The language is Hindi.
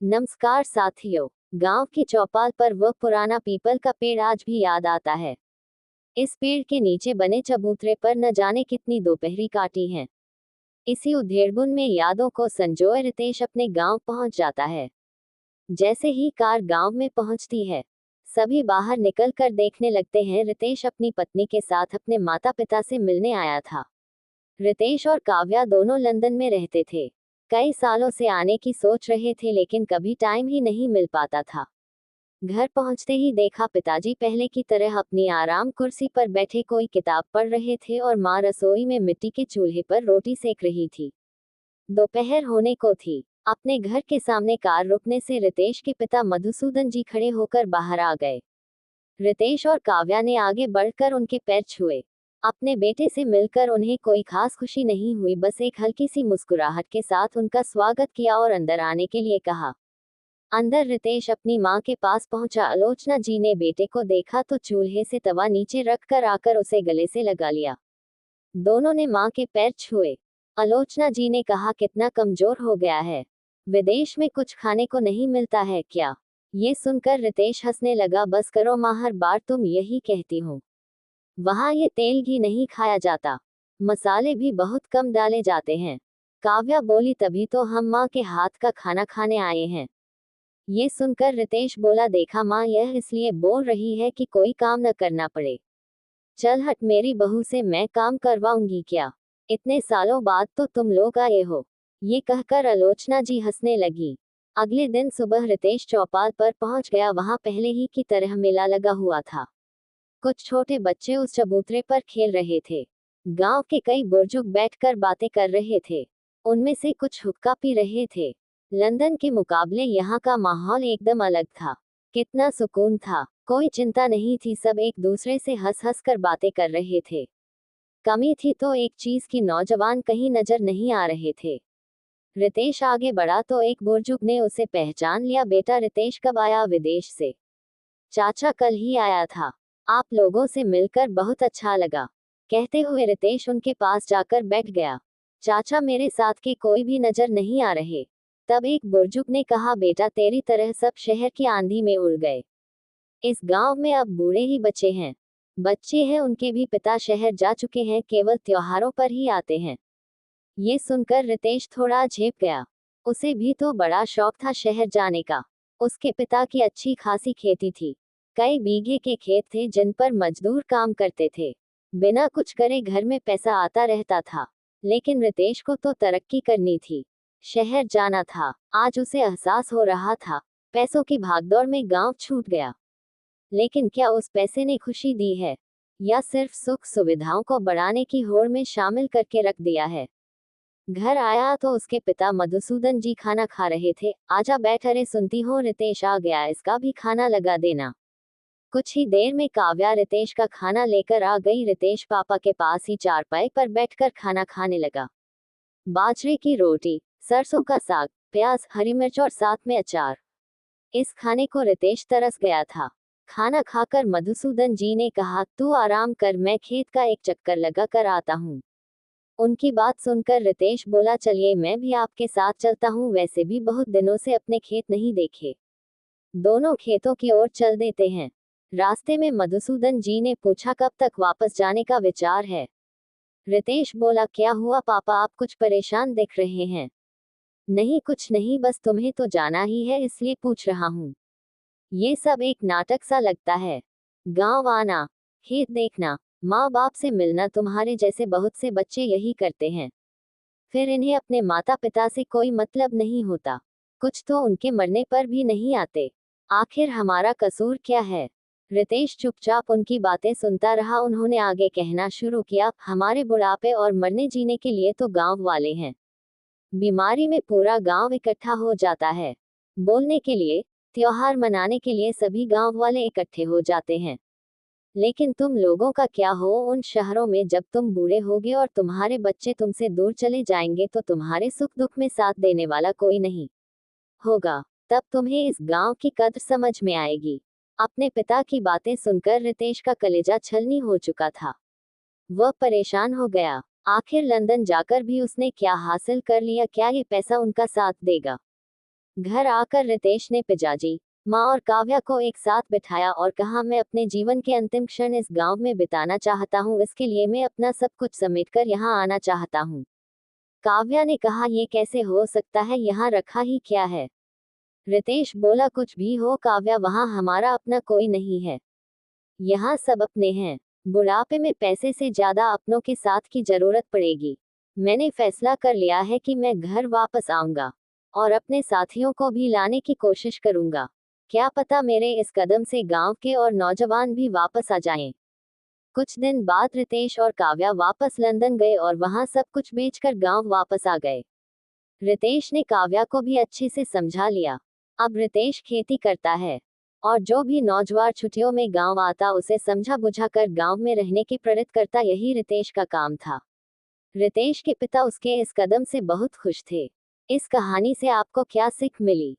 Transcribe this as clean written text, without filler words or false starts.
नमस्कार साथियों। गांव की चौपाल पर वह पुराना पीपल का पेड़ आज भी याद आता है। इस पेड़ के नीचे बने चबूतरे पर न जाने कितनी दोपहरी काटी हैं। इसी उधेड़बुन में यादों को संजोए रितेश अपने गांव पहुंच जाता है। जैसे ही कार गांव में पहुंचती है, सभी बाहर निकल कर देखने लगते हैं। रितेश अपनी पत्नी के साथ अपने माता पिता से मिलने आया था। रितेश और काव्या दोनों लंदन में रहते थे। कई सालों से आने की सोच रहे थे, लेकिन कभी टाइम ही नहीं मिल पाता था। घर पहुंचते ही देखा पिताजी पहले की तरह अपनी आराम कुर्सी पर बैठे कोई किताब पढ़ रहे थे और माँ रसोई में मिट्टी के चूल्हे पर रोटी सेक रही थी। दोपहर होने को थी। अपने घर के सामने कार रुकने से रितेश के पिता मधुसूदन जी खड़े होकर बाहर आ गए। रितेश और काव्या ने आगे बढ़कर उनके पैर छुए। अपने बेटे से मिलकर उन्हें कोई खास खुशी नहीं हुई, बस एक हल्की सी मुस्कुराहट के साथ उनका स्वागत किया और अंदर आने के लिए कहा। अंदर रितेश अपनी माँ के पास पहुंचा। आलोचना जी ने बेटे को देखा तो चूल्हे से तवा नीचे रखकर आकर उसे गले से लगा लिया। दोनों ने माँ के पैर छुए। आलोचना जी ने कहा, कितना कमजोर हो गया है, विदेश में कुछ खाने को नहीं मिलता है क्या? ये सुनकर रितेश हंसने लगा। बस करो माँ, हर बार तुम यही कहती हो। वहाँ ये तेल घी नहीं खाया जाता, मसाले भी बहुत कम डाले जाते हैं। काव्या बोली, तभी तो हम माँ के हाथ का खाना खाने आए हैं। ये सुनकर रितेश बोला, देखा माँ, यह इसलिए बोल रही है कि कोई काम न करना पड़े। चल हट, मेरी बहू से मैं काम करवाऊंगी क्या? इतने सालों बाद तो तुम लोग आए हो। ये कहकर आलोचना जी हंसने लगी। अगले दिन सुबह रितेश चौपाल पर पहुंच गया। वहां पहले ही की तरह मेला लगा हुआ था। कुछ छोटे बच्चे उस चबूतरे पर खेल रहे थे। गांव के कई बुजुर्ग बैठकर बातें कर रहे थे। उनमें से कुछ हुक्का पी रहे थे। लंदन के मुकाबले यहाँ का माहौल एकदम अलग था। कितना सुकून था, कोई चिंता नहीं थी, सब एक दूसरे से हंस हंस कर बातें कर रहे थे। कमी थी तो एक चीज की, नौजवान कहीं नजर नहीं आ रहे थे। रितेश आगे बढ़ा तो एक बुजुर्ग ने उसे पहचान लिया। बेटा, रितेश कब आया विदेश से? चाचा कल ही आया था। आप लोगों से मिलकर बहुत अच्छा लगा, कहते हुए रितेश उनके पास जाकर बैठ गया। चाचा, मेरे साथ के कोई भी नजर नहीं आ रहे। तब एक बुजुर्ग ने कहा, बेटा, तेरी तरह सब शहर की आंधी में उड़ गए। इस गांव में अब बूढ़े ही बचे हैं। बच्चे हैं, उनके भी पिता शहर जा चुके हैं, केवल त्योहारों पर ही आते हैं। ये सुनकर रितेश थोड़ा झेप गया। उसे भी तो बड़ा शौक था शहर जाने का। उसके पिता की अच्छी खासी खेती थी। कई बीघे के खेत थे जिन पर मजदूर काम करते थे। बिना कुछ करे घर में पैसा आता रहता था। लेकिन रितेश को तो तरक्की करनी थी, शहर जाना था। आज उसे एहसास हो रहा था, पैसों की भागदौड़ में गांव छूट गया। लेकिन क्या उस पैसे ने खुशी दी है, या सिर्फ सुख सुविधाओं को बढ़ाने की होड़ में शामिल करके रख दिया है? घर आया तो उसके पिता मधुसूदन जी खाना खा रहे थे। आजा बैठ, अरे सुनती हो रितेश आ गया, इसका भी खाना लगा देना। कुछ ही देर में काव्या रितेश का खाना लेकर आ गई। रितेश पापा के पास ही चारपाई पर बैठकर खाना खाने लगा। बाजरे की रोटी, सरसों का साग, प्याज, हरी मिर्च और साथ में अचार। इस खाने को रितेश तरस गया था। खाना खाकर मधुसूदन जी ने कहा, तू आराम कर, मैं खेत का एक चक्कर लगा कर आता हूँ। उनकी बात सुनकर रितेश बोला, चलिए मैं भी आपके साथ चलता हूँ, वैसे भी बहुत दिनों से अपने खेत नहीं देखे। दोनों खेतों की ओर चल देते हैं। रास्ते में मधुसूदन जी ने पूछा, कब तक वापस जाने का विचार है? रितेश बोला, क्या हुआ पापा, आप कुछ परेशान दिख रहे हैं? नहीं कुछ नहीं, बस तुम्हें तो जाना ही है इसलिए पूछ रहा हूँ। ये सब एक नाटक सा लगता है। गांव आना, खेत देखना, माँ बाप से मिलना, तुम्हारे जैसे बहुत से बच्चे यही करते हैं। फिर इन्हें अपने माता पिता से कोई मतलब नहीं होता। कुछ तो उनके मरने पर भी नहीं आते। आखिर हमारा कसूर क्या है? रितेश चुपचाप उनकी बातें सुनता रहा। उन्होंने आगे कहना शुरू किया, हमारे बुढ़ापे और मरने जीने के लिए तो गांव वाले हैं। बीमारी में पूरा गांव इकट्ठा हो जाता है। बोलने के लिए, त्योहार मनाने के लिए सभी गांव वाले इकट्ठे हो जाते हैं। लेकिन तुम लोगों का क्या हो उन शहरों में? जब तुम बूढ़े होगे और तुम्हारे बच्चे तुमसे दूर चले जाएंगे तो तुम्हारे सुख दुख में साथ देने वाला कोई नहीं होगा। तब तुम्हें इस गांव की कद्र समझ में आएगी। अपने पिता की बातें सुनकर रितेश का कलेजा छलनी हो चुका था। वह परेशान हो गया। आखिर लंदन जाकर भी उसने क्या हासिल कर लिया? क्या ये पैसा उनका साथ देगा? घर आकर रितेश ने पिताजी, माँ और काव्या को एक साथ बिठाया और कहा, मैं अपने जीवन के अंतिम क्षण इस गांव में बिताना चाहता हूँ, इसके लिए मैं अपना सब कुछ समेटकर यहाँ आना चाहता हूँ। काव्या ने कहा, ये कैसे हो सकता है, यहाँ रखा ही क्या है। रितेश बोला, कुछ भी हो काव्या, वहाँ हमारा अपना कोई नहीं है, यहाँ सब अपने हैं। बुढ़ापे में पैसे से ज्यादा अपनों के साथ की जरूरत पड़ेगी। मैंने फैसला कर लिया है कि मैं घर वापस आऊंगा और अपने साथियों को भी लाने की कोशिश करूंगा। क्या पता मेरे इस कदम से गांव के और नौजवान भी वापस आ जाएं। कुछ दिन बाद रितेश और काव्या वापस लंदन गए और वहां सब कुछ बेचकर गांव वापस आ गए। रितेश ने काव्या को भी अच्छे से समझा लिया। अब रितेश खेती करता है और जो भी नौजवान छुट्टियों में गांव आता उसे समझा बुझाकर गांव में रहने की प्रेरित करता, यही रितेश का काम था। रितेश के पिता उसके इस कदम से बहुत खुश थे। इस कहानी से आपको क्या सीख मिली?